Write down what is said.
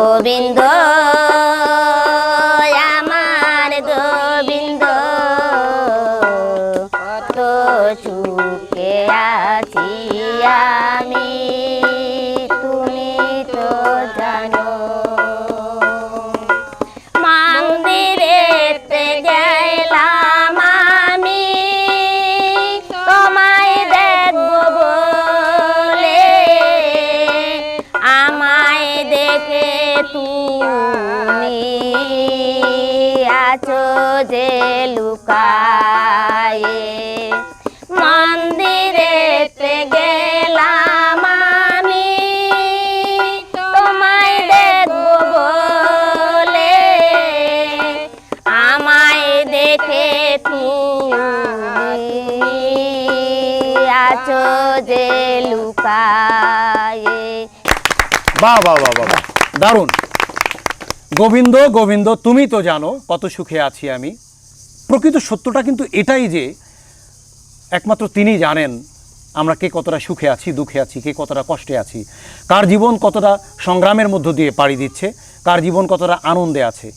গোবিন্দ আমার গোবিন্দ কত সুখে আছি আমি তুমি তো জানো মন্দিরেতে গেলাম আমি তোমায় দেখব বলে আমায় দেখে তুমি আছো যে লুকায়ে মন্দিরেতে গেলাম আমি তোমায় দেখব বলে আমায় দেখে তুমি আছো যে লুকায়ে। বাহ বাহ বাহ বাহ বাহ, দারুণ। গোবিন্দ গোবিন্দ তুমি তো জানো কত সুখে আছি আমি। প্রকৃত সত্যটা কিন্তু এটাই যে একমাত্র তিনি জানেন আমরা কে কতটা সুখে আছি, দুঃখে আছি, কে কতটা কষ্টে আছি, কার জীবন কতটা সংগ্রামের মধ্য দিয়ে পাড়ি দিচ্ছে, কার জীবন কতটা আনন্দে আছে।